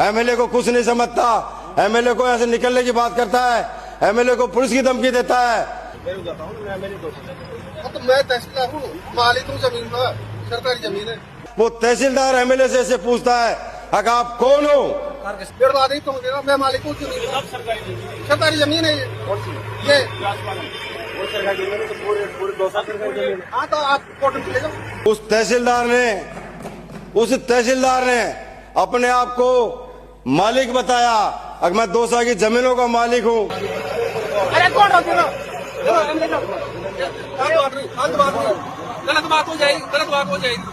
MLA को कुछ नहीं समझता, एमएलए को ऐसे निकलने की बात करता है, एमएलए को पुलिस की धमकी देता है। तो मैं तहसीलदार हूँ, मालिक हूँ जमीन का, सरकारी जमीन है। वो तहसीलदार एमएलए से ऐसे पूछता है अगर आप कौन हो? मैं मालिक हूँ जमीन, सरकारी जमीन है ये। हाँ तो आप कोर्ट में चले जाओ। उस तहसीलदार ने अपने आप को मालिक बताया, अगर मैं दौसा की जमीनों का मालिक हूँ। अरे कौन होती है? गलत बात हो जाएगी, गलत बात हो जाएगी,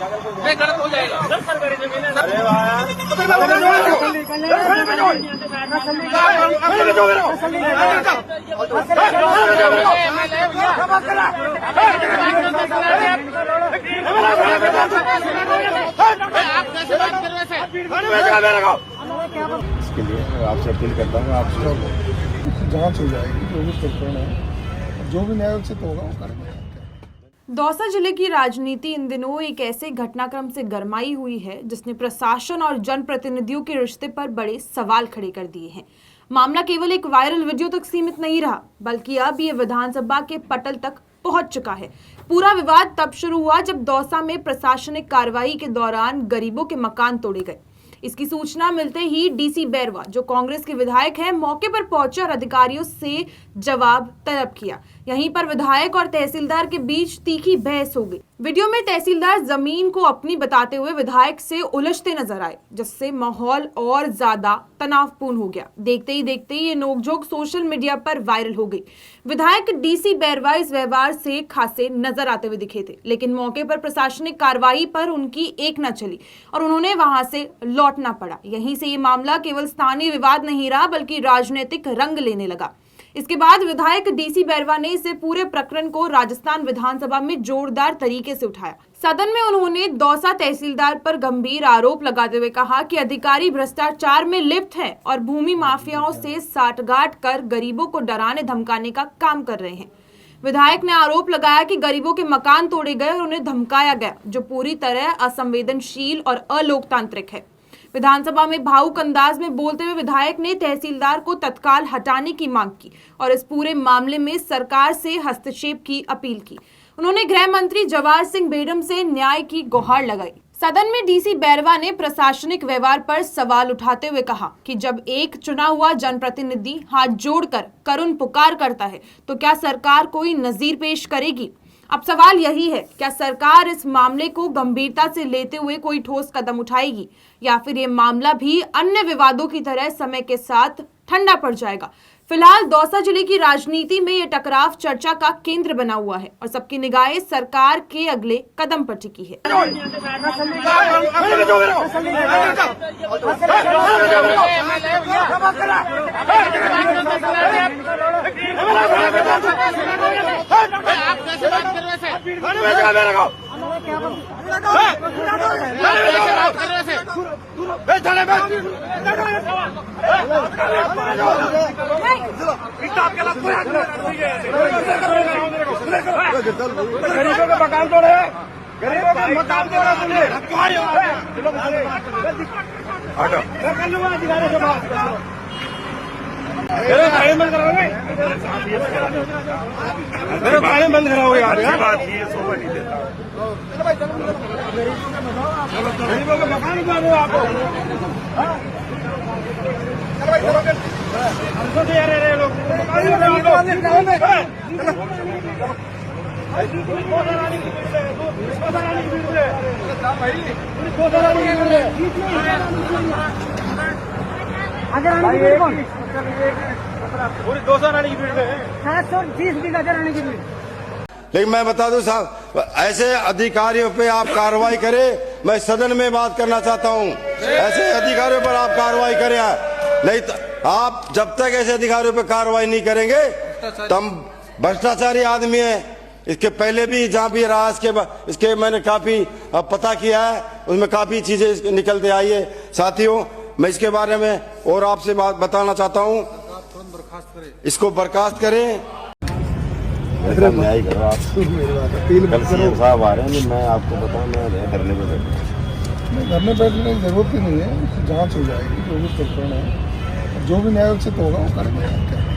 गलत हो जाएगा। सरकारी जमीन है। अरे इसके लिए मैं आपसे अपील करता हूँ, आपसे जांच हो जाएगी, जो भी प्रकरण है, जो भी न्याय उचित होगा वो करेंगे। दौसा जिले की राजनीति इन दिनों एक ऐसे घटनाक्रम से गरमाई हुई है जिसने प्रशासन और जनप्रतिनिधियों के रिश्ते पर बड़े सवाल खड़े कर दिए हैं। मामला केवल एक वायरल वीडियो तक सीमित नहीं रहा, बल्कि अब ये विधानसभा के पटल तक पहुंच चुका है। पूरा विवाद तब शुरू हुआ जब दौसा में प्रशासनिक कार्रवाई के दौरान गरीबों के मकान तोड़े गए। इसकी सूचना मिलते ही डीसी बैरवा, जो कांग्रेस के विधायक हैं, मौके पर पहुंचे और अधिकारियों से जवाब तलब किया। यहीं पर विधायक और तहसीलदार के बीच तीखी बहस हो गई। वीडियो में तहसीलदार जमीन को अपनी बताते हुए विधायक से उलझते नजर आए, जिससे माहौल और ज्यादा तनावपूर्ण हो गया। देखते ही देखते ये नोकझोंक सोशल मीडिया पर वायरल हो गई। विधायक डीसी बैरवा इस व्यवहार से खासे नजर आते हुए दिखे थे, लेकिन मौके पर प्रशासनिक कार्रवाई पर उनकी एक न चली और उन्होंने वहां से लौटना पड़ा। यहीं से ये मामला केवल स्थानीय विवाद नहीं रहा, बल्कि राजनीतिक रंग लेने लगा। इसके बाद विधायक डीसी बैरवा ने इसे पूरे प्रकरण को राजस्थान विधानसभा में जोरदार तरीके से उठाया। सदन में उन्होंने दौसा तहसीलदार पर गंभीर आरोप लगाते हुए कहा कि अधिकारी भ्रष्टाचार में लिप्त हैं और भूमि माफियाओं से साठगांठ कर गरीबों को डराने धमकाने का काम कर रहे हैं। विधायक ने आरोप लगाया कि गरीबों के मकान तोड़े गए और उन्हें धमकाया गया, जो पूरी तरह असंवेदनशील और अलोकतांत्रिक है। विधानसभा में भावुक अंदाज में बोलते हुए विधायक ने तहसीलदार को तत्काल हटाने की मांग की और इस पूरे मामले में सरकार से हस्तक्षेप की अपील की। उन्होंने गृह मंत्री जवाहर सिंह बेडम से न्याय की गुहार लगाई। सदन में डीसी बैरवा ने प्रशासनिक व्यवहार पर सवाल उठाते हुए कहा कि जब एक चुना हुआ जनप्रतिनिधि हाथ जोड़कर करुण पुकार करता है तो क्या सरकार कोई नजीर पेश करेगी? अब सवाल यही है, क्या सरकार इस मामले को गंभीरता से लेते हुए कोई ठोस कदम उठाएगी या फिर ये मामला भी अन्य विवादों की तरह समय के साथ ठंडा पड़ जाएगा? फिलहाल दौसा जिले की राजनीति में ये टकराव चर्चा का केंद्र बना हुआ है और सबकी निगाहें सरकार के अगले कदम पर टिकी है। गरीबों का मकान तोड़े, गरीबों का मकान तोड़ा तुमने। मेरे गाड़ी बंद कराओगे, मेरे गाड़ी बंद कराओगे यार। गरीबों का मकान तोड़ो आपको। हमको तो यार ये लोग पूरी दौसा रानी की भीड़ में 720 बीघा रानी की भीड़। लेकिन मैं बता दूं साहब, ऐसे अधिकारियों पे आप कार्रवाई करें। मैं सदन में बात करना चाहता हूं, ऐसे अधिकारियों पर आप कार्रवाई करें, नहीं तो आप जब तक ऐसे अधिकारियों पर कार्रवाई नहीं करेंगे तब भ्रष्टाचारी आदमी है। इसके पहले भी जहाँ भी रहा इसके मैंने काफी पता किया है, उसमें काफी चीजें निकलते आई है। साथियों, मैं इसके बारे में और आपसे बात बताना चाहता हूँ, इसको बर्खास्त करें। न्याय करो आप। कल सीएम साहब आ रहे हैं, मैं आपको बताऊं, मैं धरने पे बैठा। घर में बैठने की जरूरत ही नहीं है, जांच हो जाएगी जो भी प्रकरण है, जो भी न्याय उचित होगा वो करेंगे।